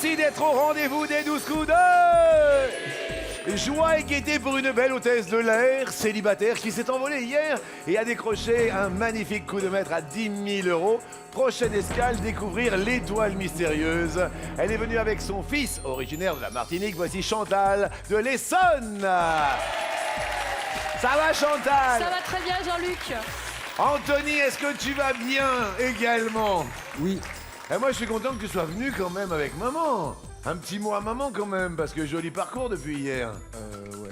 Merci d'être au rendez-vous des 12 coups de... Joie et gaieté pour une belle hôtesse de l'air, célibataire, qui s'est envolée hier et a décroché un magnifique coup de maître à 10 000 €. Prochaine escale, découvrir l'étoile mystérieuse. Elle est venue avec son fils, originaire de la Martinique. Voici Chantal de l'Essonne. Ça va, Chantal? Ça va très bien, Jean-Luc. Anthony, est-ce que tu vas bien également? Oui. Et moi, je suis content que tu sois venu quand même avec maman. Un petit mot à maman quand même, parce que joli parcours depuis hier. Ouais.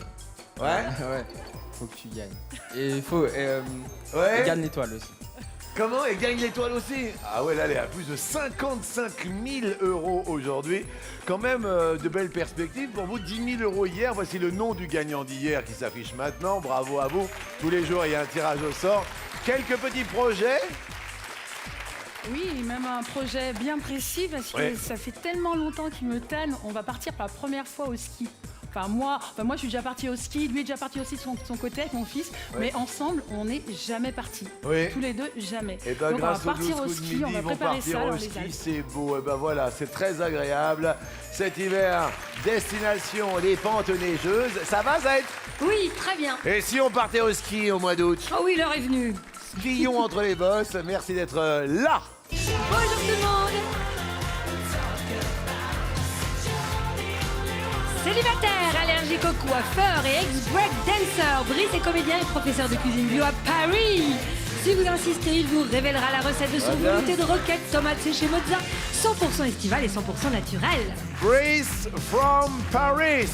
Ouais? Ouais. Faut que tu gagnes. Et il faut. Ouais? Gagne l'étoile aussi. Comment? Elle gagne l'étoile aussi? Ah ouais, là, elle est à plus de 55 000 € aujourd'hui. Quand même, de belles perspectives pour vous. 10 000 € hier. Voici le nom du gagnant d'hier qui s'affiche maintenant. Bravo à vous. Tous les jours, il y a un tirage au sort. Quelques petits projets. Oui, même un projet bien précis parce que Ouais. ça fait tellement longtemps qu'il me tanne. On va partir pour la première fois au ski. Moi, je suis déjà partie au ski, lui est déjà parti aussi de son côté avec mon fils, mais ensemble, on n'est jamais partis. Oui. Tous les deux, jamais. Et ben Donc on va grâce aux 12 partir au coups de ski, midi, on va ils vont préparer partir ça dans au les ski, Alpes. c'est beau. Et ben voilà, c'est très agréable. Cet hiver, destination les pentes neigeuses. Ça va, Zed? Oui, très bien. Et si on partait au ski au mois d'août? Oh oui, l'heure est venue. Skions entre les bosses. Merci d'être là. Bonjour tout le monde. Célibataire, allergique au coiffeur et ex-break dancer, Brice est comédien et professeur de cuisine bio à Paris. Si vous insistez, il vous révélera la recette de son Voilà. velouté de roquettes, tomates séchées mozza, 100% estival et 100% naturel. Brice from Paris.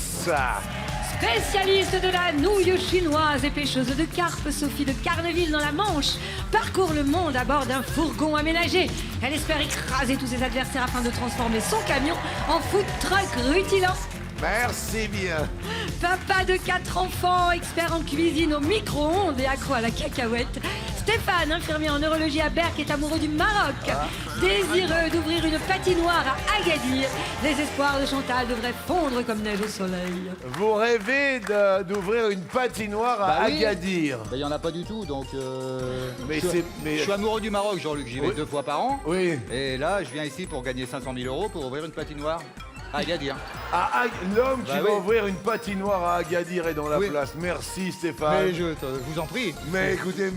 Spécialiste de la nouille chinoise et pêcheuse de carpe, Sophie de Carneville dans la Manche parcourt le monde à bord d'un fourgon aménagé. Elle espère écraser tous ses adversaires afin de transformer son camion en food truck rutilant. Merci bien. Papa de 4 enfants, expert en cuisine au micro-ondes et accro à la cacahuète. Stéphane, infirmier en neurologie à Berck, est amoureux du Maroc. Désireux d'ouvrir une patinoire à Agadir, les espoirs de Chantal devraient fondre comme neige au soleil. Vous rêvez d'ouvrir une patinoire à Bah oui. Agadir. Il n'y en a pas du tout, donc Mais je, c'est... mais- je suis amoureux du Maroc, Jean-Luc, j'y vais Oui. 2 fois par an. Oui. Et là, je viens ici pour gagner 500 000 € pour ouvrir une patinoire à Agadir. L'homme qui Bah va oui. ouvrir une patinoire à Agadir est dans la Oui. place. Merci Stéphane. Mais je vous en prie. Mais écoutez,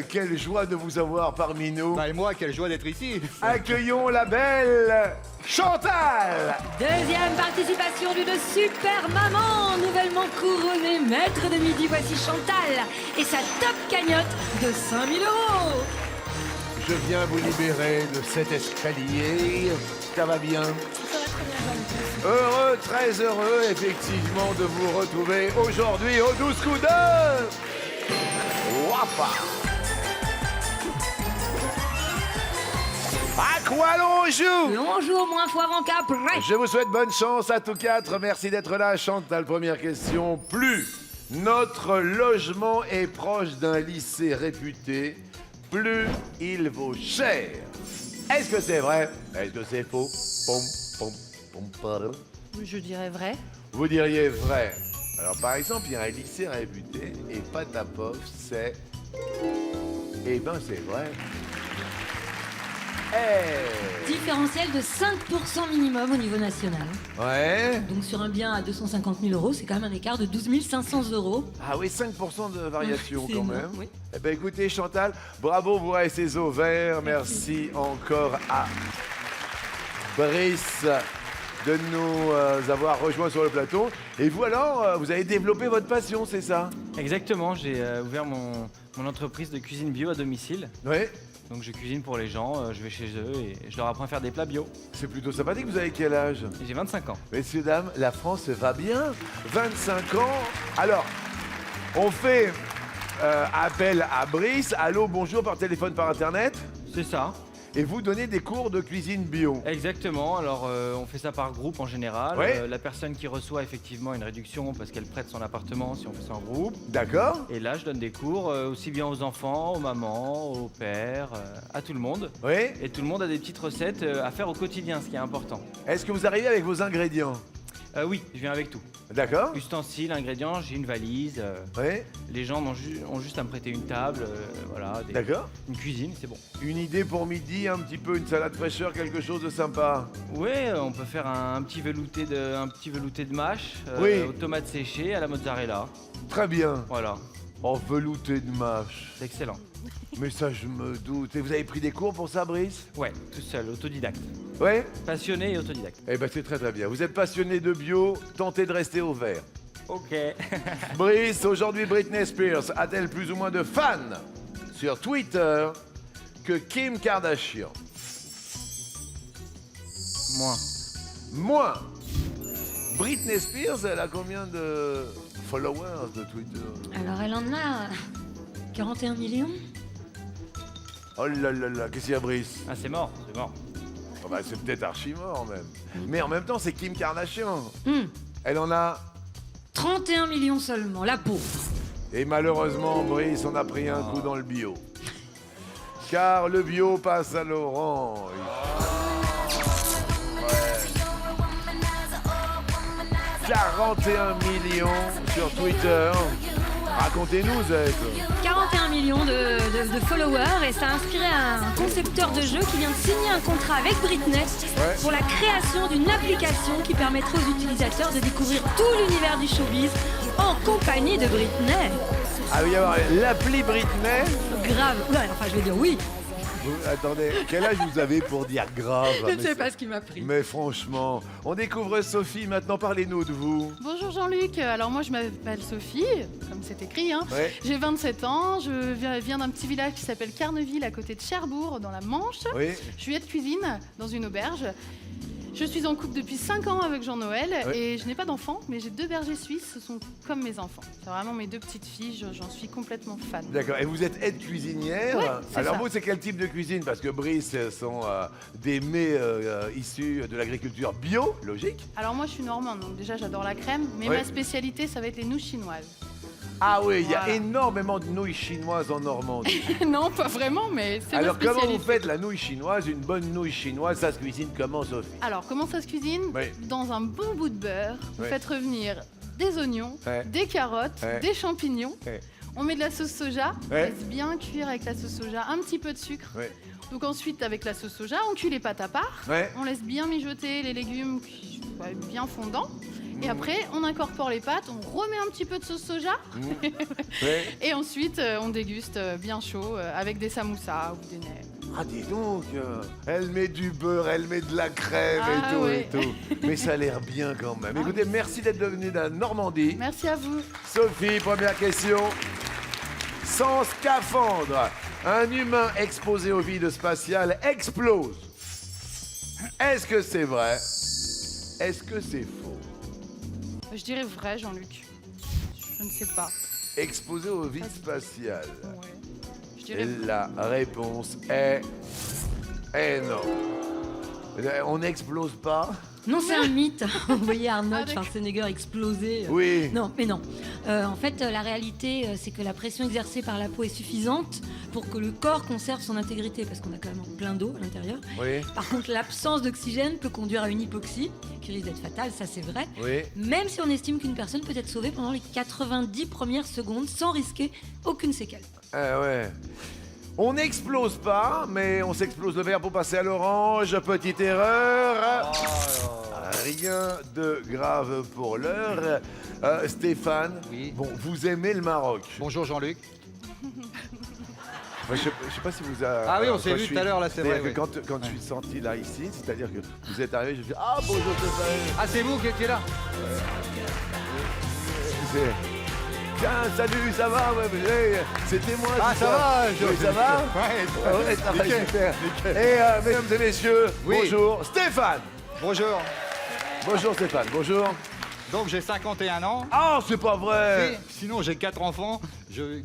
quelle joie de vous avoir parmi nous. Bah, et moi, quelle joie d'être ici. Accueillons la belle Chantal. Deuxième participation d'une super maman, nouvellement couronnée maître de midi. Voici Chantal et sa top cagnotte de 5 000 €. Je viens vous libérer de cet escalier. Ça va bien? Ça va très bien, Jean-Luc. Heureux, très heureux, effectivement, de vous retrouver aujourd'hui aux 12 coups de... Wapa. À quoi l'on joue? Bonjour, moins foire en cap. Je vous souhaite bonne chance à tous quatre. Merci d'être là. Chantal, première question. Plus notre logement est proche d'un lycée réputé, plus il vaut cher. Est-ce que c'est vrai? Est-ce que c'est faux? Pom, pom, pom, pardon. Je dirais vrai. Vous diriez vrai. Alors, par exemple, il y a un lycée réputé et Patapov, c'est... Eh ben, c'est vrai. Eh. Différentiel de 5% minimum au niveau national. Ouais. Donc sur un bien à 250 000 €, c'est quand même un écart de 12 500 €. Ah oui, 5% de variation C'est quand énorme, même. oui. Eh bien, écoutez, Chantal, bravo, vous restez au vert. Merci encore à Brice de nous avoir rejoints sur le plateau. Et vous alors, vous avez développé votre passion, c'est ça? Exactement, j'ai ouvert mon entreprise de cuisine bio à domicile. Oui. Donc je cuisine pour les gens, je vais chez eux et je leur apprends à faire des plats bio. C'est plutôt sympathique. Vous avez quel âge? Et j'ai 25 ans. Messieurs, dames, la France va bien. 25 ans. Alors, on fait appel à Brice. Allô, bonjour, par téléphone, par Internet. C'est ça. Et vous donnez des cours de cuisine bio. Exactement, alors on fait ça par groupe en général. Ouais. La personne qui reçoit effectivement une réduction parce qu'elle prête son appartement si on fait ça en groupe. D'accord? Et là je donne des cours aussi bien aux enfants, aux mamans, aux pères, à tout le monde. Oui. Et tout le monde a des petites recettes à faire au quotidien, ce qui est important. Est-ce que vous arrivez avec vos ingrédients? Oui, je viens avec tout. D'accord. Ustensiles, ingrédients, j'ai une valise. Oui. Les gens ont juste à me prêter une table, voilà. D'accord. Une cuisine, c'est bon. Une idée pour midi, un petit peu une salade fraîcheur, quelque chose de sympa. Ouais, on peut faire un petit velouté de mâche, Oui. aux tomates séchées, à la mozzarella. Très bien. Voilà, Oh, velouté de mâche. c'est excellent. Mais ça, je me doute. Et vous avez pris des cours pour ça, Brice? Ouais, tout seul, autodidacte. Ouais. Passionné et autodidacte. Eh ben, c'est très très bien. Vous êtes passionné de bio, tentez de rester au vert. Ok. Brice, aujourd'hui, Britney Spears a-t-elle plus ou moins de fans sur Twitter que Kim Kardashian? Moins. Moins. Britney Spears, elle a combien de followers de Twitter? Alors elle en a 41 millions. Oh là là là, qu'est-ce qu'il y a, Brice? Ah, c'est mort, c'est mort. Oh bah, c'est peut-être archi mort même. Mais en même temps, c'est Kim Kardashian. Hum, Elle en a. 31 millions seulement, la pauvre. Et malheureusement, Brice, on a pris un coup dans le bio. Car le bio passe à l'orange. Ouais. 41 millions sur Twitter. Racontez-nous, Zed. 41 millions de followers et ça a inspiré un concepteur de jeu qui vient de signer un contrat avec Britney pour la création d'une application qui permettrait aux utilisateurs de découvrir tout l'univers du showbiz en compagnie de Britney. Ah oui, alors l'appli Britney. Grave. Ouais, enfin, je vais dire oui. Attendez, quel âge vous avez pour dire grave? Je ne sais pas ce qui m'a pris. Mais franchement, on découvre Sophie. Maintenant, parlez-nous de vous. Bonjour Jean-Luc, alors moi je m'appelle Sophie, comme c'est écrit, hein. Ouais. J'ai 27 ans, je viens d'un petit village qui s'appelle Carneville à côté de Cherbourg dans la Manche. Oui. Je suis aide-cuisine dans une auberge. Je suis en couple depuis 5 ans avec Jean-Noël Ouais. et je n'ai pas d'enfants, mais j'ai 2 bergers suisses, ce sont comme mes enfants. C'est vraiment mes 2 petites filles, j'en suis complètement fan. D'accord. Et vous êtes aide cuisinière. Ouais, c'est Alors ça. vous, c'est quel type de cuisine? Parce que Brice, ce sont des mets issus de l'agriculture bio, logique. Alors moi je suis normande, donc déjà j'adore la crème, mais Ouais. ma spécialité ça va être les nouilles chinoises. Ah oui, il y a Voilà. énormément de nouilles chinoises en Normandie. Non, pas vraiment, mais c'est ma Alors comment spécialité. vous faites la nouille chinoise? Une bonne nouille chinoise, ça se cuisine comment, Sophie? Alors, comment ça se cuisine? Oui. Dans un bon bout de beurre, vous Oui. faites revenir des oignons, Ouais. des carottes, Ouais. des champignons. Ouais. On met de la sauce soja, Ouais. on laisse bien cuire avec la sauce soja, un petit peu de sucre. Ouais. Donc ensuite, avec la sauce soja, on cuit les pâtes à part. Ouais. On laisse bien mijoter les légumes qui soient bien fondants. Mmh. Et après, on incorpore les pâtes, on remet un petit peu de sauce soja. Ouais. Et ensuite, on déguste bien chaud avec des samoussas ou des nems. Ah dis donc, elle met du beurre, elle met de la crème Ah, et tout ouais. et tout. Mais ça a l'air bien quand même. Ah, Écoutez, oui. merci d'être venu de la Normandie. Merci à vous. Sophie, première question. Sans scaphandre, un humain exposé au vide spatial explose. Est-ce que c'est vrai? Est-ce que c'est faux? Je dirais vrai, Jean-Luc. Je ne sais pas. Exposé au vide spatial. Ouais. Je Et dirais vrai. la réponse est non. On n'explose pas? Non, c'est un mythe. Vous voyez Ah, Arnold d'accord. Schwarzenegger exploser. Oui. Non, mais non. En fait, la réalité, c'est que la pression exercée par la peau est suffisante pour que le corps conserve son intégrité, parce qu'on a quand même plein d'eau à l'intérieur. Oui. Par contre, l'absence d'oxygène peut conduire à une hypoxie, qui risque d'être fatale, ça c'est vrai. Oui. Même si on estime qu'une personne peut être sauvée pendant les 90 premières secondes sans risquer aucune séquelle. Ah ouais. On n'explose pas, mais on s'explose le verre pour passer à l'orange. Petite erreur. Rien de grave pour l'heure. Stéphane, Oui. bon, vous aimez le Maroc. Bonjour Jean-Luc. Moi, je sais pas si vous avez... Ah oui, on s'est quand vu je suis- tout à l'heure, là, c'est vrai, que oui. quand je suis sorti là, ici, c'est-à-dire que vous êtes arrivé, je me suis dit, ah, bonjour Stéphane. Ah, c'est vous qui étiez là? C'est- Tiens, salut, ça va? Ouais, mais, c'était moi. Ah, tout ça va? Oui, ça va? Ouais, Ah ouais, ça va, nickel, super. nickel. Et mesdames et messieurs, Oui. bonjour Stéphane. Bonjour. Bonjour Stéphane, bonjour. Donc j'ai 51 ans. Ah, c'est pas vrai. Sinon j'ai 4 enfants,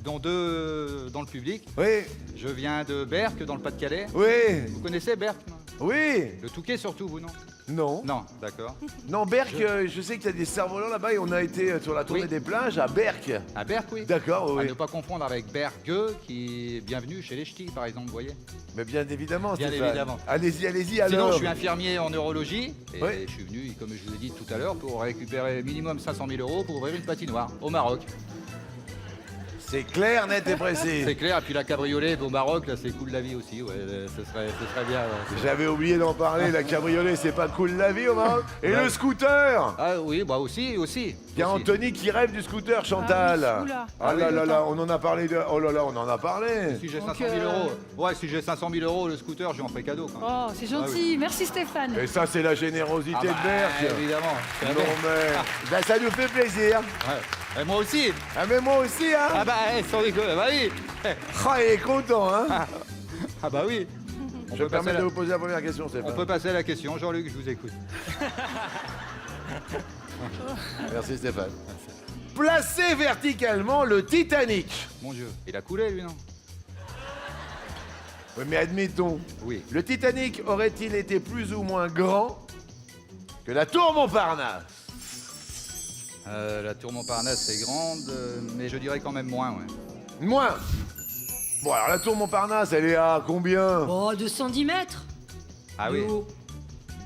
dont 2 dans le public. Oui, Je viens de Berck, dans le Pas-de-Calais. oui, Vous connaissez Berck? oui. Le Touquet surtout, vous, non? Non. Non, d'accord. Non, Berck, je sais qu'il y a des cerfs-volants là-bas et on a été sur la tournée Oui. des plages à Berck. À Berck, oui. D'accord, À oui. ne pas confondre avec Bergue, qui est bienvenue chez les ch'tis, par exemple, vous voyez. Mais bien évidemment, Bien Stéphane. évidemment. Allez-y, allez-y Sinon, alors. je suis infirmier en neurologie et Ouais. je suis venu, comme je vous ai dit tout à l'heure, pour récupérer minimum 500 000 € pour ouvrir une patinoire au Maroc. C'est clair, net et précis. C'est clair, et puis la cabriolet au Maroc, là, c'est cool la vie aussi, ouais, ce serait bien. Ouais. J'avais oublié d'en parler, la cabriolet, c'est pas cool la vie au Maroc. Et Ouais. le scooter. Ah oui, bah aussi. Il y a Anthony qui rêve du scooter, Chantal. Ah oui, oula. Ah là oui, là attends. là, on en a parlé de... Oh là là, on en a parlé. Si j'ai Donc, 500 000 €, ouais, si j'ai 500 000 € le scooter, je lui en ferai cadeau. Quand même. Oh, c'est gentil. Merci Stéphane. Et ça, c'est la générosité Ah bah, de Berck. évidemment. c'est la Non belle. mais... Ben, ça nous fait plaisir. Ouais. Et moi aussi. Ah mais moi aussi, hein. Ah bah, sans déconner, bah oui. Ah, il est content, hein. Ah bah oui. On Je me peut passer permets de la- vous poser la première question, On Stéphane. peut passer à la question. Jean-Luc, je vous écoute. Merci, Stéphane. Placez verticalement le Titanic. Mon Dieu, il a coulé, lui, non? Oui, mais admettons, Oui. le Titanic aurait-il été plus ou moins grand que la tour Montparnasse? La tour Montparnasse est grande, mais je dirais quand même moins, ouais. Moins. Bon, alors la tour Montparnasse, elle est à combien? Oh, 210 mètres. Ah oui. De haut.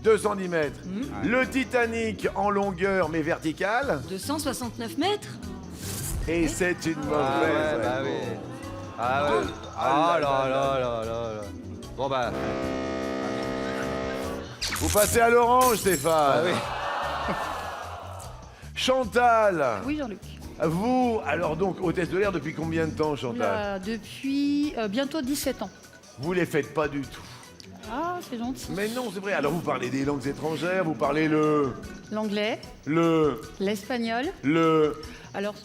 210 mètres. Le Titanic en longueur mais verticale. 269 mètres. Et c'est une mauvaise Ah ouais, bah réponse. oui. Ah ouais. Ah là là là là là. Bon bah. Vous passez à l'orange, Stéphane. Ah oui. Chantal, Oui, Jean-Luc. vous, alors donc, hôtesse de l'air depuis combien de temps, Chantal? Oula, depuis bientôt 17 ans. Vous les faites pas du tout. Ah, c'est gentil. Mais non, c'est vrai. Alors vous parlez des langues étrangères, vous parlez L'anglais, le, l'espagnol, le, alors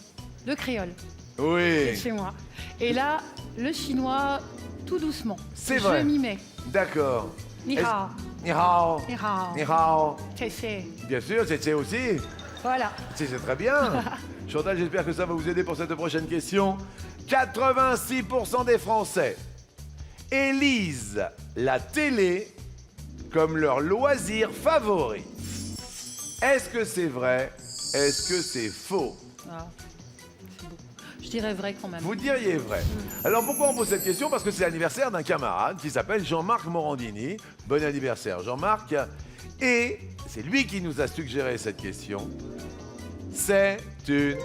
le créole, oui. c'est chez moi. Et là, le chinois, tout doucement. C'est vrai. Je m'y mets. D'accord. Ni Est-ce- hao, Ni hao. ni hao, Ni hao. c'est. Bien sûr, c'est aussi. Voilà. C'est très bien. Chantal, j'espère que ça va vous aider pour cette prochaine question. 86% des Français élisent la télé comme leur loisir favori. Est-ce que c'est vrai? Est-ce que c'est faux? Ah, c'est beau. Je dirais vrai quand même. Vous diriez vrai. Alors pourquoi on pose cette question? Parce que c'est l'anniversaire d'un camarade qui s'appelle Jean-Marc Morandini. Bon anniversaire Jean-Marc. Et c'est lui qui nous a suggéré cette question. C'est une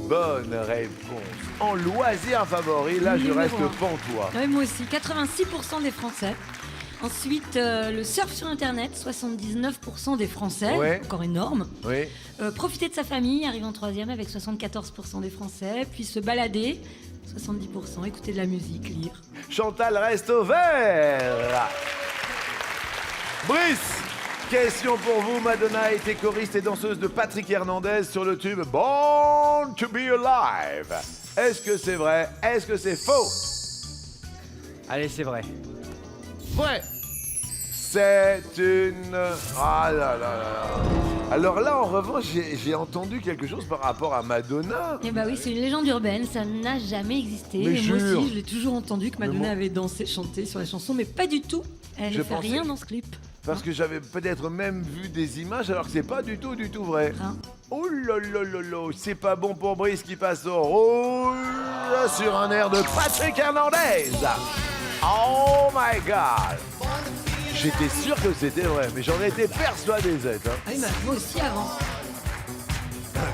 bonne réponse. En loisir favori, là je Numéro reste un. pantois. Ouais, moi aussi, 86% des Français. Ensuite, le surf sur Internet, 79% des Français, Ouais. encore énorme. Oui. Profiter de sa famille, arrive en troisième avec 74% des Français. Puis se balader, 70%. Écouter de la musique, lire. Chantal reste au vert. Brice, question pour vous. Madonna a été choriste et danseuse de Patrick Hernandez sur le tube Born to be Alive. Est-ce que c'est vrai? Est-ce que c'est faux? Allez, c'est vrai. Vrai. C'est une... Ah là là là là. Alors là, en revanche, j'ai entendu quelque chose par rapport à Madonna. Eh bah oui, c'est une légende urbaine, ça n'a jamais existé. Mais et moi jure. aussi, je l'ai toujours entendu que Madonna moi- avait dansé, chanté sur la chanson, mais pas du tout. Elle Je ne fait pensais rien que- dans ce clip. Parce que j'avais peut-être même vu des images alors que c'est pas du tout vrai. Hein. Oh là là là là, c'est pas bon pour Brice qui passe au rouge sur un air de Patrick Hernandez. Oh my God. J'étais sûr que c'était vrai, mais j'en étais persuadé, Z. hein. Ah oui, bah, moi aussi avant.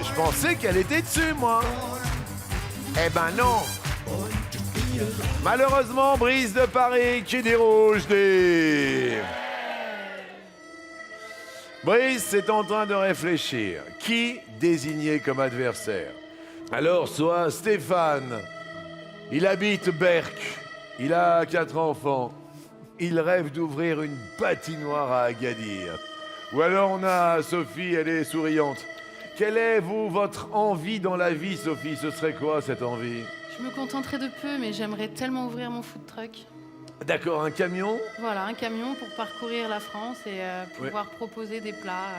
Je pensais qu'elle était dessus, moi. Eh ben non. Malheureusement, Brice de Paris qui dit rouge dit. Brice est en train de réfléchir. Qui désigner comme adversaire? Alors, soit Stéphane, il habite Berck, il a 4 enfants, il rêve d'ouvrir une patinoire à Agadir. Ou alors on a Sophie, elle est souriante. Quelle est, vous, votre envie dans la vie, Sophie? Ce serait quoi, cette envie? Je me contenterai de peu, mais j'aimerais tellement ouvrir mon food truck. D'accord, un camion? Voilà, un camion pour parcourir la France et pouvoir proposer des plats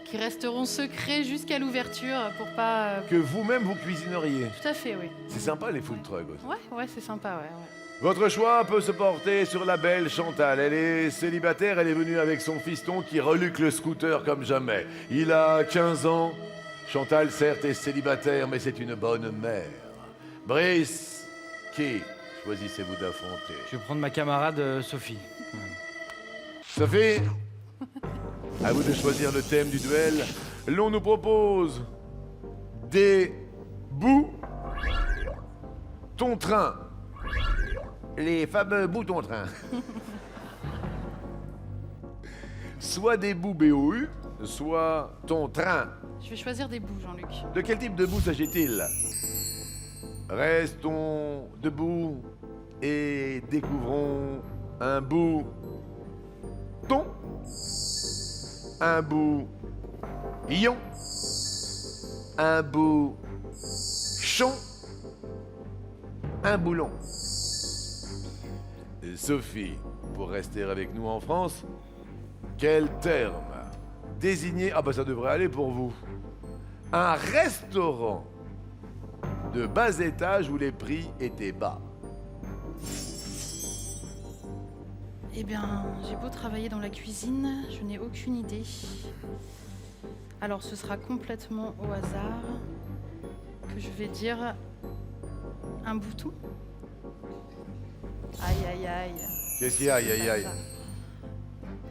qui resteront secrets jusqu'à l'ouverture pour pas. Que vous-même vous cuisineriez. Tout à fait, oui. C'est sympa les food trucks aussi. Ouais, c'est sympa, ouais. Votre choix peut se porter sur la belle Chantal. Elle est célibataire, elle est venue avec son fiston qui reluque le scooter comme jamais. Il a 15 ans. Chantal, certes, est célibataire, mais c'est une bonne mère. Brice, qui choisissez-vous d'affronter? Je vais prendre ma camarade Sophie. Sophie, à vous de choisir le thème du duel. L'on nous propose des ton train. Les fameux boutons train. Soit des bouts BOU, soit ton train. Je vais choisir des bouts, Jean-Luc. De quel type de bout s'agit-il? Restons debout et découvrons un bout ton, un bout ion, un bout chon, un boulon. Sophie, pour rester avec nous en France, quel terme désigner, ah bah ça devrait aller pour vous, un restaurant de bas étage où les prix étaient bas? Eh bien, j'ai beau travailler dans la cuisine, je n'ai aucune idée. Alors, ce sera complètement au hasard que je vais dire un bouton. Aïe, aïe, aïe. Qu'est-ce qu'il y a, aïe, aïe, aïe?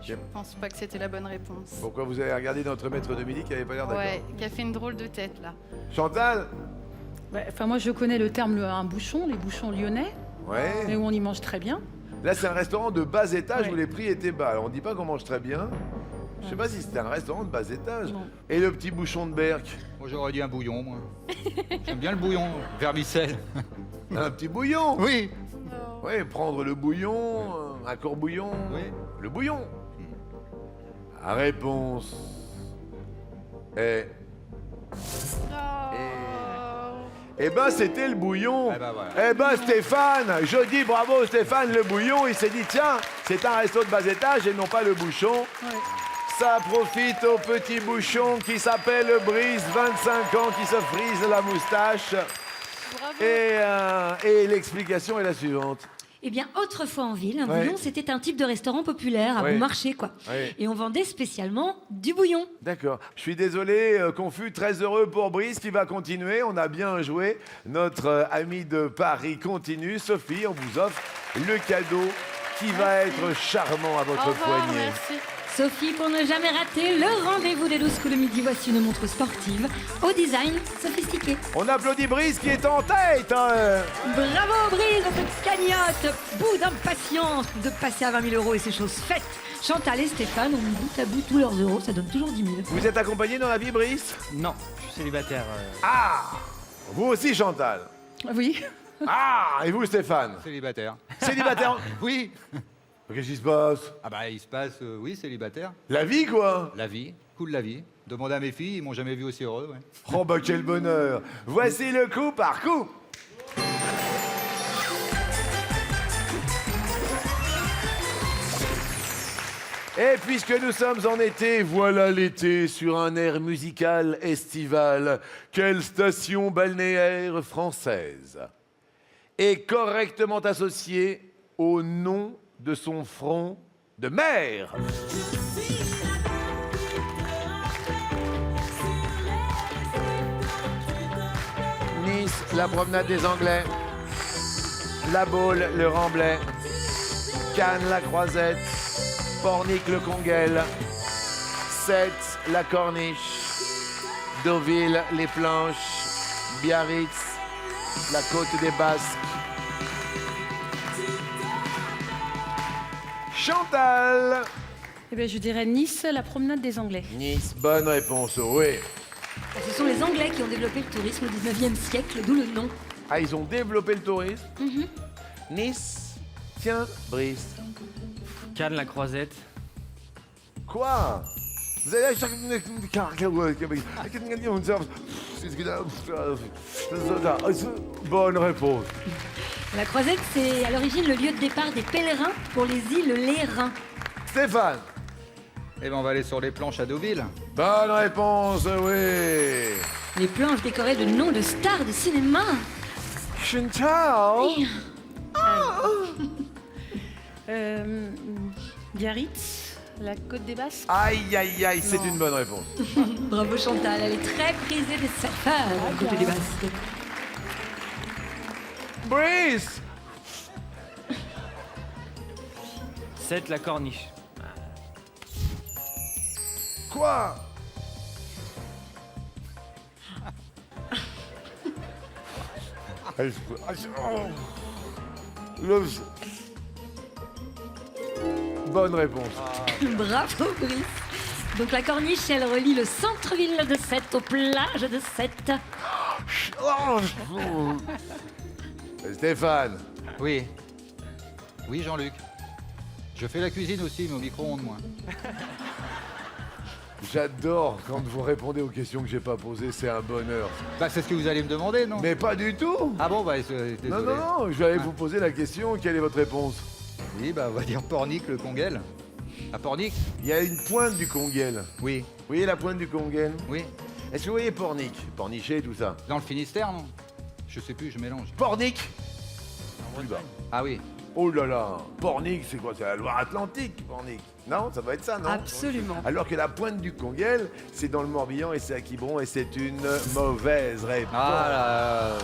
Je pense pas que c'était la bonne réponse. Pourquoi vous avez regardé notre maître de midi qui avait pas l'air d'accord? Ouais, qui a fait une drôle de tête, là. Chantal? Enfin, moi, je connais le terme un bouchon, les bouchons lyonnais, mais Ouais. où on y mange très bien. Là, c'est un restaurant de bas étage Ouais. où les prix étaient bas. Alors, on dit pas qu'on mange très bien. Je sais pas si c'était un restaurant de bas étage. Non. Et le petit bouchon de Berck? Moi, j'aurais dit un bouillon, moi. J'aime bien le bouillon, vermicelle. Un petit bouillon? Oui. Oui, prendre le bouillon, un court-bouillon. Oui. Le bouillon. La réponse est... Eh ben, c'était le bouillon. Eh ben, voilà. Eh ben, Stéphane, je dis bravo Stéphane, le bouillon, il s'est dit, tiens, c'est un resto de bas étage et non pas le bouchon. Ouais. Ça profite au petit bouchon qui s'appelle Brice, 25 ans, qui se frise la moustache. Bravo. Et l'explication est la suivante. Eh bien, autrefois en ville, un Ouais. bouillon, c'était un type de restaurant populaire à Ouais. bon marché, quoi. Ouais. Et on vendait spécialement du bouillon. D'accord. Je suis désolé, confus, très heureux pour Brice qui va continuer. On a bien joué. Notre ami de Paris continue. Sophie, on vous offre le cadeau qui va être charmant à Au votre revoir, poignet. merci. Sophie, pour ne jamais rater le rendez-vous des 12 coups de midi, voici une montre sportive au design sophistiqué. On applaudit Brice qui est en tête. Hein. Bravo Brice, notre cagnotte, bout d'impatience de passer à 20 000 € et c'est chose faite. Chantal et Stéphane ont mis bout à bout tous leurs euros, ça donne toujours 10 000. Vous êtes accompagné dans la vie, Brice? Non, je suis célibataire. Ah! Vous aussi, Chantal? Oui. Ah! Et vous, Stéphane? Célibataire. Célibataire? Oui. Qu'est-ce qui se passe? Ah bah, il se passe, oui, célibataire. La vie, quoi? La vie, cool la vie. Demandez à mes filles, ils m'ont jamais vu aussi heureux, ouais. Oh, bah, quel bonheur! Voici le coup par coup! Et puisque nous sommes en été, voilà l'été sur un air musical estival. Quelle station balnéaire française est correctement associée au nom de son front de mer? Nice, la promenade des Anglais. La Baule, le Remblai. Cannes, la Croisette. Pornic, le Conguel. Sète, la Corniche. Deauville, les Planches. Biarritz, la Côte des Basques. Chantal. Eh bien, je dirais Nice, la promenade des Anglais. Nice, bonne réponse, oui. Ce sont les Anglais qui ont développé le tourisme au 19e siècle, d'où le nom. Ah, ils ont développé le tourisme. Nice. Tiens, Brice. Cannes, la Croisette. Quoi? Vous allez bonne réponse. La Croisette, c'est à l'origine le lieu de départ des pèlerins pour les îles Lérins. Stéphane. Eh ben, on va aller sur les planches à Deauville. Bonne réponse, oui. Les planches décorées de noms de stars de cinéma. Chantal. Biarritz, la Côte des Basques. Aïe, aïe, aïe, c'est Non. une bonne réponse. Bravo Chantal, elle est très prisée des surfeurs à côté des Basques. Brice. 7, la corniche. Quoi? Bonne réponse. Bravo Brice. Donc la corniche, elle relie le centre-ville de Sète aux plages de Sète. Stéphane. Oui. Oui, Jean-Luc. Je fais la cuisine aussi, mais au micro-ondes, moi. J'adore quand vous répondez aux questions que j'ai pas posées, c'est un bonheur. Bah, c'est ce que vous allez me demander, non? Mais pas du tout. Ah bon, bah, Non, désolé. non, non, je vais aller vous poser la question. Quelle est votre réponse? Oui, bah, on va dire Pornic, le Conguel. À Pornic? Il y a une pointe du Conguel. Oui. Vous voyez la pointe du Conguel? Oui. Est-ce que vous voyez Pornic? Pornichet, tout ça. Dans le Finistère, non? Je sais plus, je mélange. Pornic? Plus bas. Ah oui. Oh là là, Pornic, c'est quoi? C'est la Loire-Atlantique, Pornic. Non, ça doit être ça, non? Absolument. Alors que la pointe du Conguel, c'est dans le Morbihan et c'est à Quiberon et c'est une mauvaise réponse. Ah là.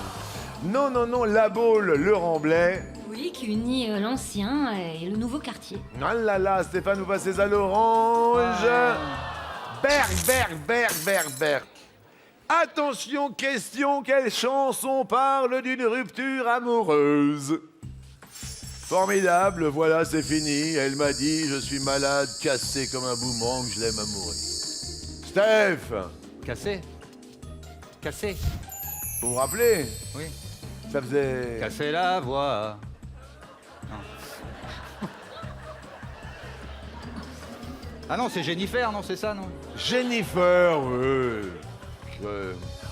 Non, non, non, La Baule, le Remblai. Oui, qui unit l'ancien et le nouveau quartier. Ah là là, Stéphane, vous passez à l'orange. Berg. Attention, question, quelle chanson parle d'une rupture amoureuse? Formidable, voilà, c'est fini. Elle m'a dit, je suis malade, cassé comme un boomerang, je l'aime à mourir. Steph, Cassé. Cassé. vous vous rappelez? Oui. Ça faisait... Casser la voix. Ah non, c'est Jennifer, non, c'est ça, non? Jennifer, oui.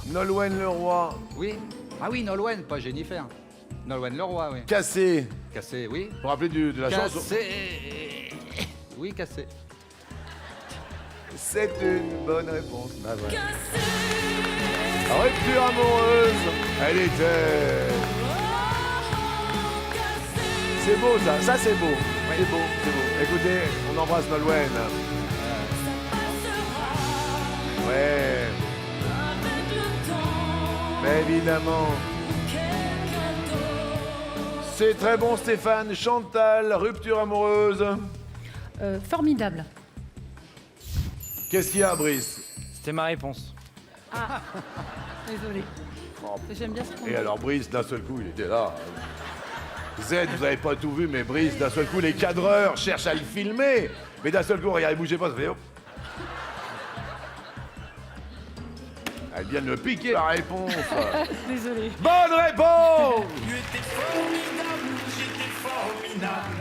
Nolwenn Leroy, Oui. Ah oui, Nolwenn, pas Jennifer. Nolwenn Leroy, oui. cassé. Cassé, oui. Vous vous rappelez de la chanson? Cassé. Oui, cassé. C'est une bonne réponse. Ah, ouais. Rupture amoureuse, elle était... C'est beau ça c'est beau. C'est beau, c'est beau. Écoutez, on embrasse Nolwenn. Ouais. Mais évidemment. C'est très bon Stéphane. Chantal, rupture amoureuse. Formidable. Qu'est-ce qu'il y a, Brice? C'était ma réponse. Désolée. J'aime bien ce qu'on Et alors Brice, d'un seul coup, il était là. Z, vous avez pas tout vu, mais Brice, d'un seul coup, les cadreurs cherchent à le filmer. Mais d'un seul coup, regardez, bougez pas, ça fait hop. Elle vient de me piquer la réponse. Désolée. Bonne réponse! Tu étais formidable, j'étais formidable.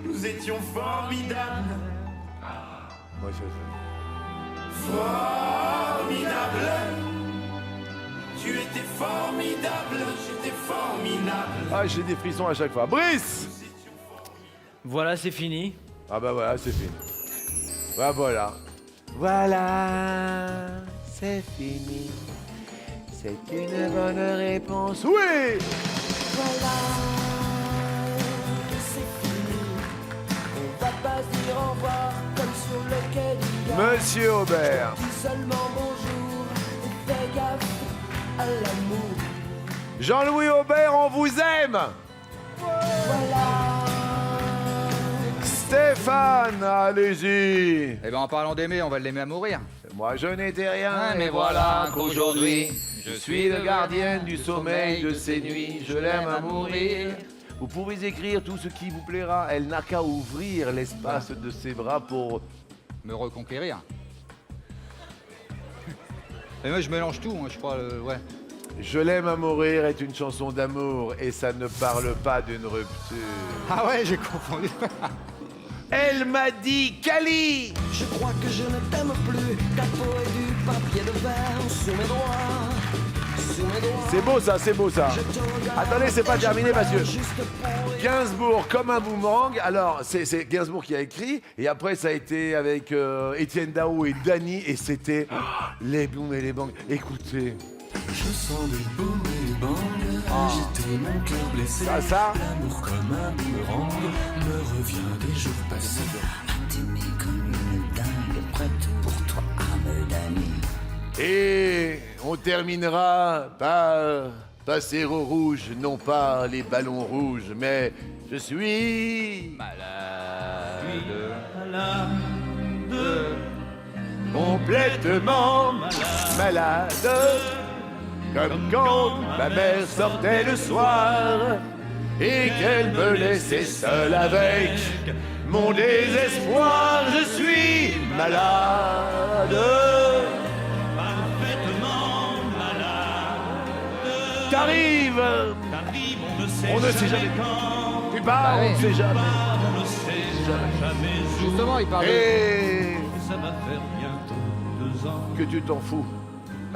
Nous étions formidables, Moi, je- formidables. Tu étais formidable, j'étais formidable. Ah, j'ai des frissons à chaque fois. Brice! Voilà, c'est fini. Ah bah voilà, c'est fini. Bah voilà. Voilà, c'est fini. C'est une bonne réponse. Oui! On va pas se dire au revoir comme sur le quai du Gard. Monsieur Aubert. Dis seulement bonjour et fais gaffe à l'amour. Jean-Louis Aubert, on vous aime! Stéphane, allez-y! Eh ben, en parlant d'aimer, on va l'aimer à mourir. Moi je n'étais rien, Ah, mais voilà qu'aujourd'hui, je suis le gardien du sommeil de ces nuits, je l'aime à mourir. Vous pouvez écrire tout ce qui vous plaira, elle n'a qu'à ouvrir l'espace de ses bras pour... Me reconquérir. Et moi, je mélange tout, moi, je crois, ouais. Je l'aime à mourir est une chanson d'amour et ça ne parle pas d'une rupture. Ah ouais, j'ai confondu. Elle m'a dit Cali! Je crois que je ne t'aime plus. Ta peau est du papier de verre sur mes doigts. C'est beau ça, c'est beau ça. Attendez, c'est pas terminé parce que Gainsbourg comme un boomerang. Alors, c'est Gainsbourg qui a écrit, et après ça a été avec Étienne Dao et Dany, et c'était les booms et les bangs. Écoutez. Je sens les booms et les bangs agiter mon cœur blessé. Ça. L'amour comme un boomerang me revient des jours passés. À t'aimer comme une dingue, prête pour toi à me damner. Et on terminera par passer au rouge, non pas les ballons rouges, mais je suis complètement malade, comme quand ma mère sortait le soir et qu'elle me laissait seul avec mon désespoir. Je suis malade. T'arrives, on ne sait jamais quand. Tu pars, on ne sait jamais. Justement, il parle, Et ça va faire bientôt 2 ans que tu t'en fous.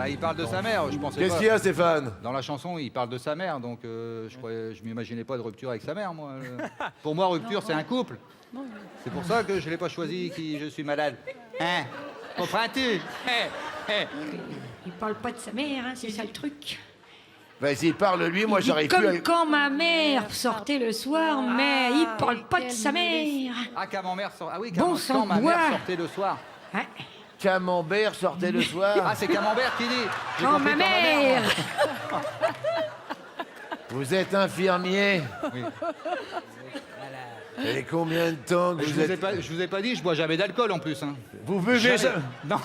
il parle de sa mère, je pensais Qu'est-ce pas. qu'il y a, Stéphane? Dans la chanson, il parle de sa mère, donc je m'imaginais pas de rupture avec sa mère, moi. Pour moi, rupture, c'est un couple. C'est pour ça que je l'ai pas choisi, je suis malade. Hein? Comprends-tu? Il parle pas de sa mère, hein, c'est ça le truc. Vas-y, parle lui, moi Il dit j'arrive comme plus à... quand ma mère sortait le soir, mais il parle pas de sa mère. Ah, quand ma mère Bon sang quand ma de mère bois. sortait le soir. Ouais. Camembert sortait le soir. Ah, c'est Camembert qui dit. J'ai Quand compris ma mère. Vous êtes infirmier. Oui. Et combien de temps que Je vous êtes... vous ai pas dit, je bois jamais d'alcool en plus. Hein. Vous buvez Jamais. ça? Non.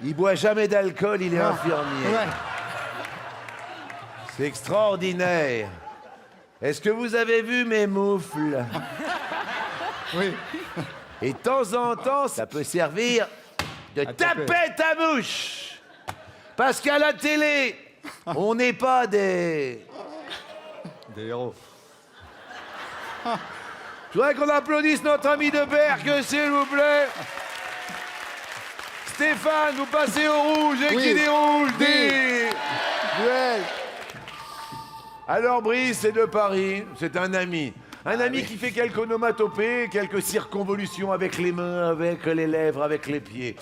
Il boit jamais d'alcool, il est infirmier. Ouais. C'est extraordinaire. Est-ce que vous avez vu mes moufles? Oui. Et de temps en temps, ça peut servir de taper. taper ta bouche. Parce qu'à la télé, on n'est pas des... Des héros. Je voudrais qu'on applaudisse notre ami de Berck, s'il vous plaît. Stéphane, vous passez au rouge. Et Oui. qui dit rouge Oui. dit... Duel. Alors Brice, c'est de Paris, c'est un ami. Un ami qui fait quelques onomatopées, quelques circonvolutions avec les mains, avec les lèvres, avec les pieds.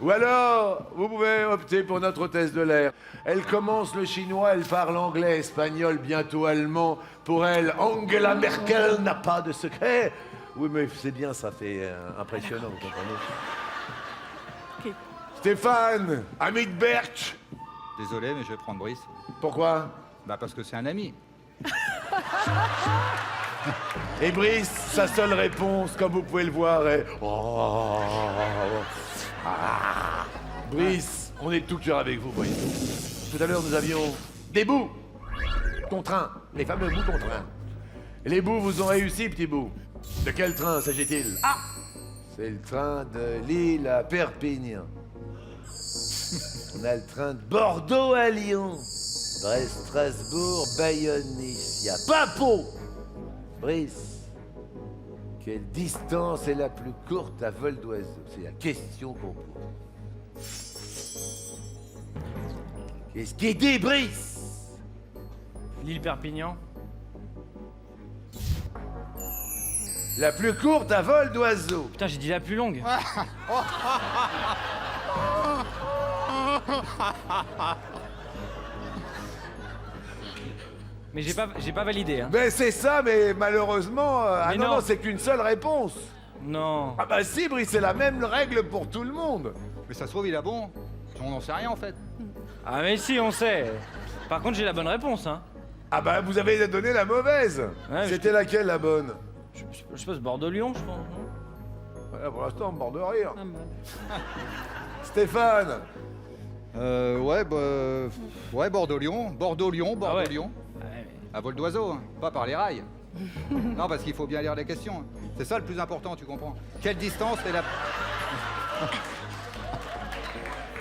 Ou alors, vous pouvez opter pour notre hôtesse de l'air. Elle commence le chinois, elle parle anglais, espagnol, bientôt allemand. Pour elle, Angela Merkel n'a pas de secret. Oui, mais c'est bien, ça fait impressionnant, vous comprenez? Ok. Stéphane, ami de Berck. Désolé, mais je vais prendre Brice. Pourquoi? Parce que c'est un ami. Et Brice, sa seule réponse, comme vous pouvez le voir, est... Brice, on est de tout cœur avec vous, Brice. Tout à l'heure, nous avions des bouts contre un, les fameux bouts contre un. Les bouts vous ont réussi, petit bout. De quel train s'agit-il? Ah! C'est le train de Lille à Perpignan. On a le train de Bordeaux à Lyon. Brest, Strasbourg, Bayonne, Nice. Y a pas Pau! Brice, quelle distance est la plus courte à vol d'oiseau? C'est la question qu'on pose. Qu'est-ce qu'il dit, Brice? L'île Perpignan. La plus courte à vol d'oiseau. Putain, j'ai dit la plus longue. Mais j'ai pas validé, hein. Ben c'est ça, mais malheureusement... ah Mais non, non. non, c'est qu'une seule réponse. Non. Ah bah si, Brice, c'est la même règle pour tout le monde. Mais ça se trouve, il a bon. On n'en sait rien en fait. Ah mais si, on sait. Par contre, j'ai la bonne réponse, hein. Ah bah vous avez donné la mauvaise. Ouais, C'était laquelle, la bonne? Je sais pas, c'est Bordeaux-Lyon, je pense, non? Ouais, pour l'instant, on me borde de rire. Ah, bah. Stéphane, Ouais, Bordeaux-Lyon. Bordeaux-Lyon, Ah ouais. Bordeaux-Lyon. Ouais, À vol d'oiseau, hein, pas par les rails. Non, parce qu'il faut bien lire les questions. Hein. C'est ça le plus important, tu comprends. Quelle distance est la...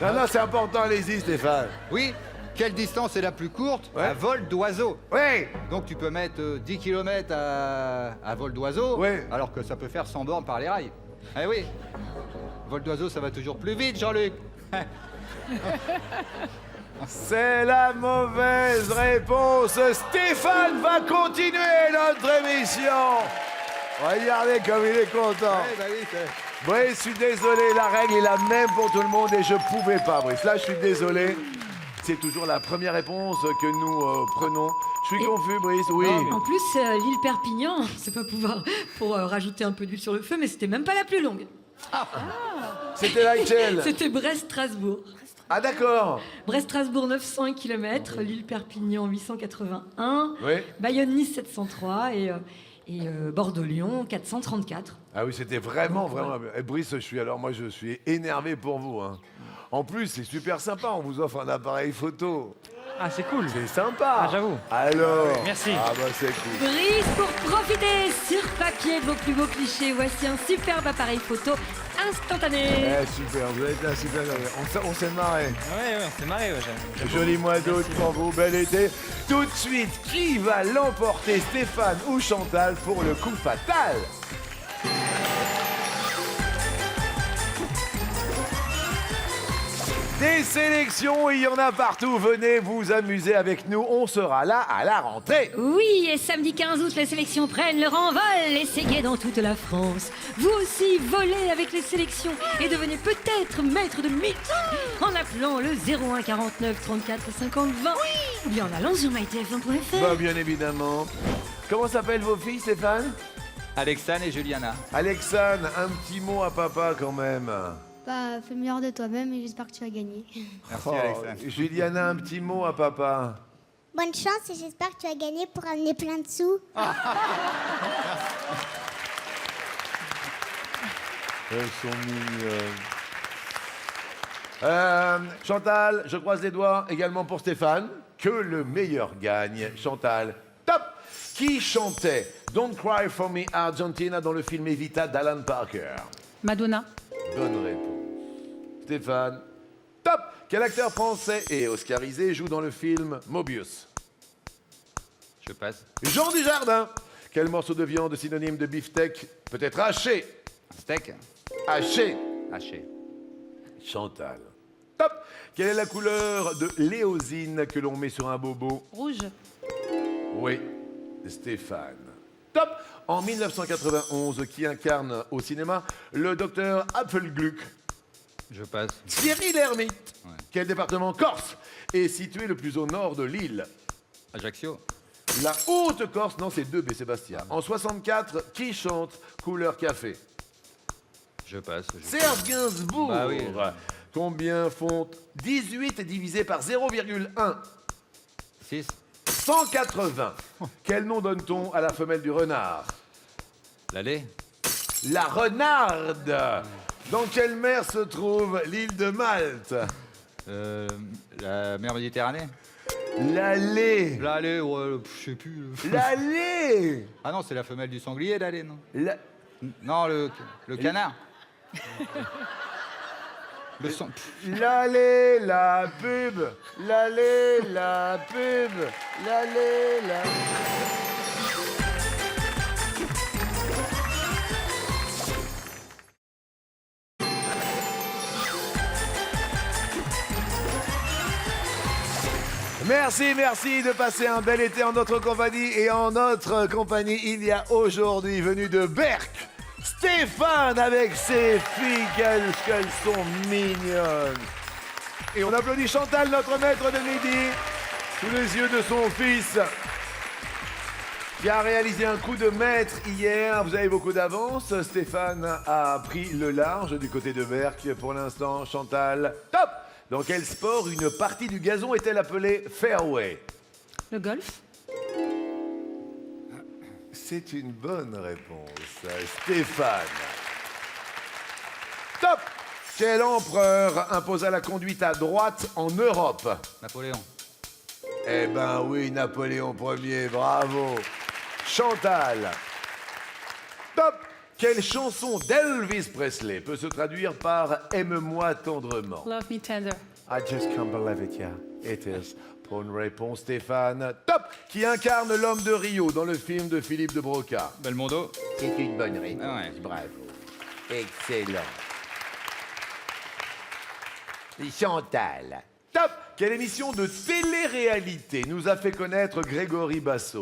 non, non, c'est important, allez-y, Stéphane. Oui, Quelle distance est la plus courte Ouais. à vol d'oiseau? Oui. Donc tu peux mettre 10 km à vol d'oiseau, Ouais. alors que ça peut faire 100 bornes par les rails. Eh oui. Vol d'oiseau, ça va toujours plus vite, Jean-Luc. C'est la mauvaise réponse. Stéphane va continuer notre émission. Regardez comme il est content. Eh ben oui, Brice, je suis désolé, la règle est la même pour tout le monde et je pouvais pas, Brice. Là, je suis désolé. C'est toujours la première réponse que nous prenons. Je suis confus, Brice, oui. En plus, l'île Perpignan, c'est pas pour rajouter un peu d'huile sur le feu, mais c'était même pas la plus longue. C'était laquelle? C'était Brest-Strasbourg. Ah, d'accord. Brest-Strasbourg, 901 km, l'île Perpignan, 881, Oui. Bayonne-Nice, 703 et Bordeaux-Lyon, 434. Ah oui, c'était vraiment. Et Brice, moi, je suis énervé pour vous. Hein. En plus, c'est super sympa. On vous offre un appareil photo. Ah, c'est cool. C'est sympa. Ah, j'avoue. Alors. Merci. Ah bah c'est cool. Brice, pour profiter sur papier de vos plus beaux clichés, voici un superbe appareil photo instantané. Eh, super, vous avez été un super. On s'est marré. Ouais, on s'est marré. Ouais, j'aime Joli mois d'août pour vous, bel été. Tout de suite, qui va l'emporter, Stéphane ou Chantal, pour le coup fatal? Des sélections, il y en a partout. Venez vous amuser avec nous. On sera là à la rentrée. Oui, et samedi 15 août, les sélections prennent leur envol et s'égayent dans toute la France. Vous aussi, volez avec les sélections et devenez peut-être maître de mythe en appelant le 01 49 34 50 20 ou bien en allant sur mytf1.fr. Bah, bien évidemment. Comment s'appellent vos filles, Stéphane? Alexandre et Juliana. Alexandre, un petit mot à papa quand même. Bah, fais le meilleur de toi-même et j'espère que tu vas gagner. Merci, Oh, Alexandre. Juliana, un petit mot à papa. Bonne chance et j'espère que tu vas gagner pour amener plein de sous. Elles sont mignonnes. Chantal, je croise les doigts également pour Stéphane. Que le meilleur gagne. Chantal, top! Qui chantait Don't Cry For Me Argentina dans le film Evita d'Alan Parker? Madonna. Bonne réponse. Stéphane, top! Quel acteur français et oscarisé joue dans le film Mobius? Je passe. Jean Dujardin. Quel morceau de viande synonyme de beefsteak peut être haché? Steak. Haché. Haché. Chantal. Top! Quelle est la couleur de l'éosine que l'on met sur un bobo? Rouge. Oui, Stéphane. Top! En 1991, qui incarne au cinéma le docteur Apfelgluck? Je passe. Thierry Lhermitte. Ouais. Quel département corse est situé le plus au nord de l'île? Ajaccio. La Haute-Corse, non, c'est 2B, Sébastien. En 64, qui chante Couleur Café? Je passe. Serge Gainsbourg. Bah oui. Combien font 18 divisé par 0,1? 6. 180. Quel nom donne-t-on à la femelle du renard? L'allée. La renarde. Dans quelle mer se trouve l'île de Malte? La mer Méditerranée. L'allée. L'allée, ouais, je sais plus. L'allée. Ah non, c'est la femelle du sanglier, l'allée, non? La- Non, le canard. Le sang. L'allée, la pub. L'allée, la pub. L'allée, la... Merci de passer un bel été en notre compagnie. Et en notre compagnie, il y a aujourd'hui, venu de Berck, Stéphane avec ses filles, qu'elles sont mignonnes. Et on applaudit Chantal, notre maître de midi, sous les yeux de son fils, qui a réalisé un coup de maître hier. Vous avez beaucoup d'avance. Stéphane a pris le large du côté de Berck. Pour l'instant, Chantal, top! Dans quel sport une partie du gazon est-elle appelée fairway? Le golf. C'est une bonne réponse, Stéphane. Top! Quel empereur imposa la conduite à droite en Europe? Napoléon. Eh ben oui, Napoléon Ier, bravo. Chantal. Top! Quelle chanson d'Elvis Presley peut se traduire par « Aime-moi tendrement » Love me tender. I just can't believe it, yeah. It is. Pour une réponse, Stéphane. Top! Qui incarne l'homme de Rio dans le film de Philippe de Broca. Belmondo. C'est une bonne réponse. Ah ouais. Bravo. Excellent. Chantal. Top! Quelle émission de télé-réalité nous a fait connaître Grégory Basso?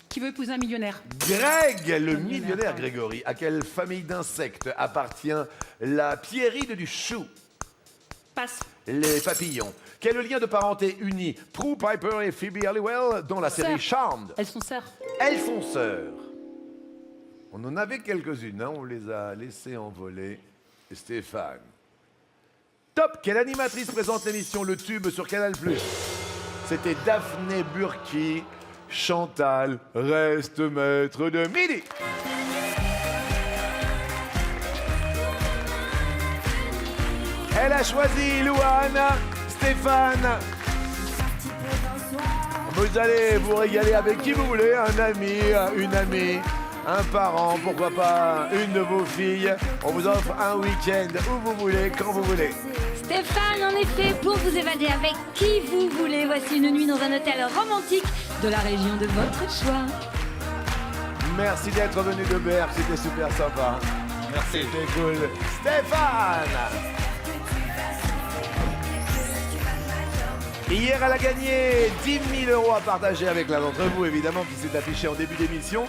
Qui veut épouser un millionnaire? Greg, le millionnaire, millionnaire pardon. Grégory. À quelle famille d'insectes appartient la pierride du chou? Passe. Les papillons. Quel lien de parenté unit Prue Piper et Phoebe Halliwell dans la série Sœurs. Charmed? Elles sont sœurs. Elles sont sœurs. On en avait quelques-unes, hein, on les a laissées envoler. Stéphane. Top! Quelle animatrice présente l'émission Le Tube sur Canal+? C'était Daphné Burki. Chantal reste maître de midi. Elle a choisi Louane, Stéphane. Vous allez vous régaler avec qui vous voulez, un ami, une amie, un parent, pourquoi pas une de vos filles. On vous offre un week-end où vous voulez, quand vous voulez. Stéphane, en effet, pour vous évader avec qui vous voulez, voici une nuit dans un hôtel romantique de la région de votre choix. Merci d'être venu de Berck, c'était super sympa. Merci. C'était cool. Stéphane! Hier, elle a gagné 10 000 € à partager avec l'un d'entre vous, évidemment, qui s'est affiché en début d'émission.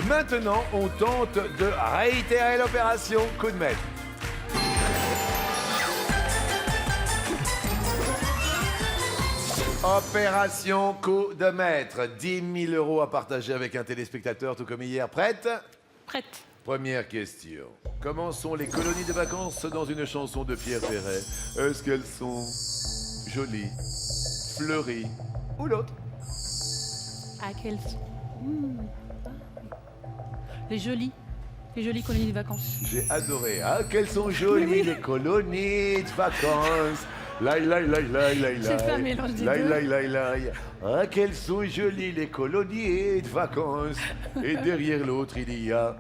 Maintenant, on tente de réitérer l'opération coup de maître. Opération coup de maître. 10 000 € à partager avec un téléspectateur, tout comme hier. Prête? Prête. Première question. Comment sont les colonies de vacances dans une chanson de Pierre Perret? Est-ce qu'elles sont jolies, fleuries ou l'autre? À quelles... Les jolies colonies de vacances. J'ai adoré. Ah, qu'elles sont jolies les colonies de vacances. Laï, laï, laï, laï, laï, J'ai fait un mélange des laï, deux. laï, laï, laï. Ah, qu'elles sont jolies les colonies de vacances. Et derrière l'autre, il y a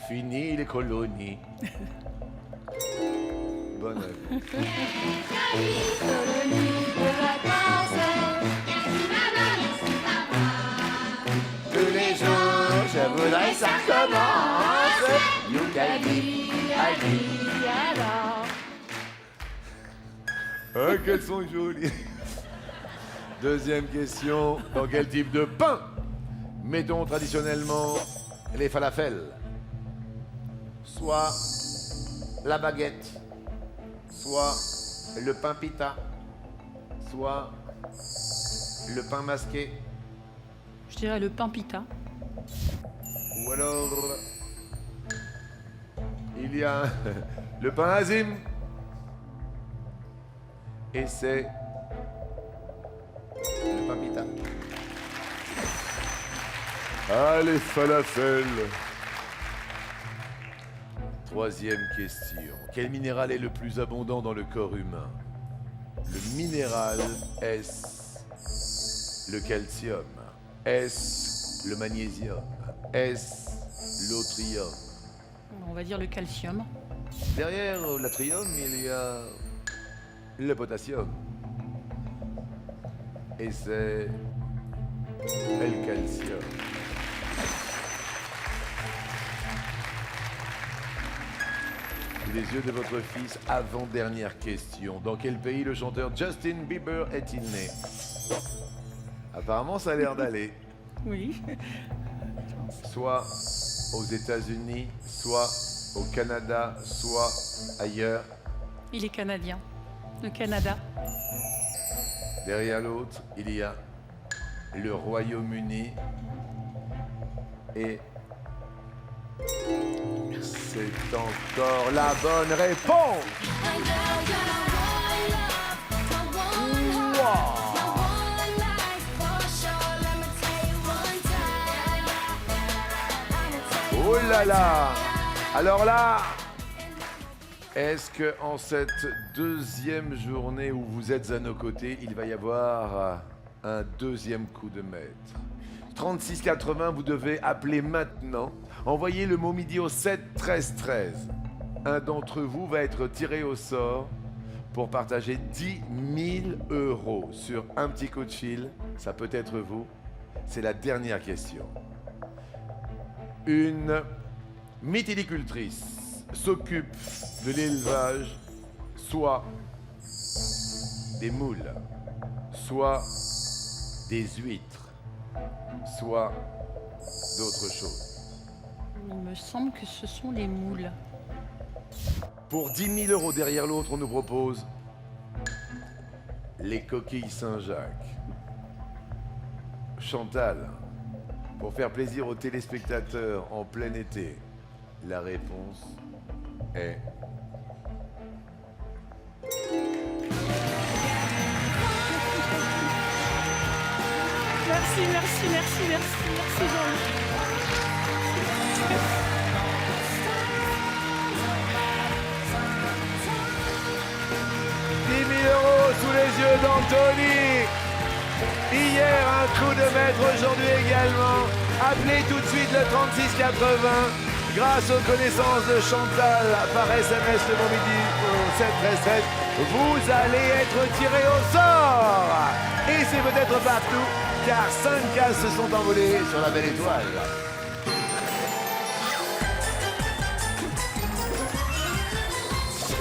fini les colonies. Bonne réponse. Tous les jours, je voudrais que ça recommence. Youcali, alors. Ah, qu'elles sont jolies. Deuxième question. Dans quel type de pain mettons traditionnellement les falafels? Soit la baguette, soit le pain pita, soit le pain masqué, Je dirais le pain pita. ou alors il y a le pain azim. Et c'est le pain pita. Ah, les falafels. Troisième question. Quel minéral est le plus abondant dans le corps humain? Le minéral, est-ce le calcium? Est-ce le magnésium? Est-ce l'autrium? On va dire le calcium. Derrière l'atrium, il y a le potassium. Et c'est le calcium. Les yeux de votre fils, avant-dernière question. Dans quel pays le chanteur Justin Bieber est-il né? Apparemment, ça a l'air d'aller. Oui. Soit aux États-Unis, soit au Canada, soit ailleurs. Il est canadien. Le Canada. Derrière l'autre, il y a le Royaume-Uni. Et c'est encore la bonne réponse. Oh là là! Alors là, est-ce que en cette deuxième journée où vous êtes à nos côtés, il va y avoir un deuxième coup de maître? 3680, vous devez appeler maintenant. Envoyez le mot midi au 7 13 13. un d'entre vous va être tiré au sort pour partager 10 000 € sur un petit coup de fil. Ça peut être vous. C'est la dernière question. Une mytilicultrice s'occupe de l'élevage, soit des moules, soit des huîtres, soit d'autres choses. Il me semble que ce sont les moules. Pour 10 000 € derrière l'autre, on nous propose les coquilles Saint-Jacques. Chantal, pour faire plaisir aux téléspectateurs en plein été, la réponse est... Merci Jean-Luc. 10 000 € sous les yeux d'Anthony. Hier, un coup de maître, aujourd'hui également. Appelez tout de suite le 3680. Grâce aux connaissances de Chantal par SMS le bon midi au 713, vous allez être tiré au sort. Et c'est peut-être partout, car 5 cases se sont envolées sur la belle étoile.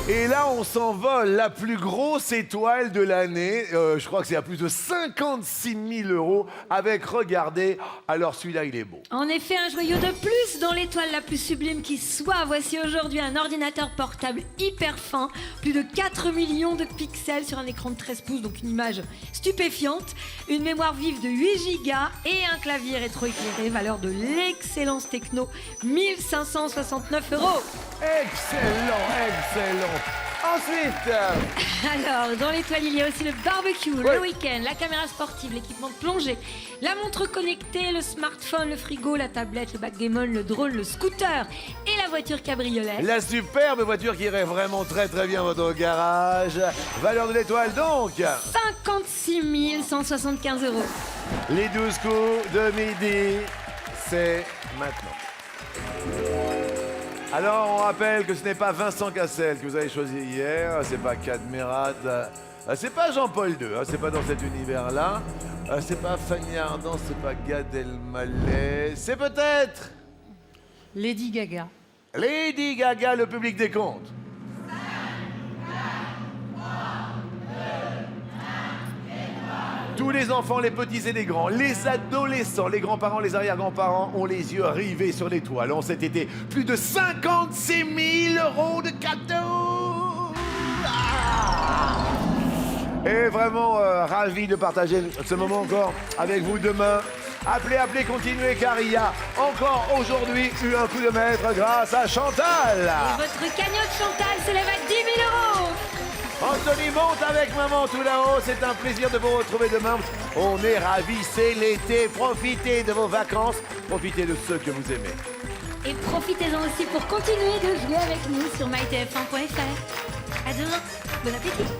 Et là, on s'envole, la plus grosse étoile de l'année. Je crois que c'est à plus de 56 000 € avec, regardez, alors celui-là, il est beau. En effet, un joyau de plus dans l'étoile la plus sublime qui soit. Voici aujourd'hui un ordinateur portable hyper fin, plus de 4 millions de pixels sur un écran de 13 pouces, donc une image stupéfiante, une mémoire vive de 8 gigas et un clavier rétroéclairé, valeur de l'excellence techno, 1569 €. Excellent, excellent. Ensuite, Alors, dans l'étoile, il y a aussi le barbecue, le week-end, la caméra sportive, l'équipement de plongée, la montre connectée, le smartphone, le frigo, la tablette, le backgammon, le drone, le scooter et la voiture cabriolet. la superbe voiture qui irait vraiment très très bien dans votre garage. Valeur de l'étoile donc 56 175 €. les 12 coups de midi, c'est maintenant. Alors, on rappelle que ce n'est pas Vincent Cassel que vous avez choisi hier, c'est pas Cadmerat, c'est pas Jean-Paul II, c'est pas dans cet univers-là, c'est pas Fanny Ardant, c'est pas Gad Elmaleh, c'est peut-être Lady Gaga. Lady Gaga, le public des comptes. Tous les enfants, les petits et les grands, les adolescents, les grands-parents, les arrière-grands-parents ont les yeux rivés sur l'étoile. En cet été, plus de 56 000 € de cadeaux. Et vraiment ravi de partager ce moment encore avec vous demain. Appelez, appelez, continuez, car il y a encore aujourd'hui eu un coup de maître grâce à Chantal. Et votre cagnotte Chantal s'élève à 10 000 €. Anthony monte avec maman tout là-haut, c'est un plaisir de vous retrouver demain. On est ravis, c'est l'été, profitez de vos vacances, profitez de ceux que vous aimez. Et profitez-en aussi pour continuer de jouer avec nous sur mytf1.fr. À demain, bon appétit.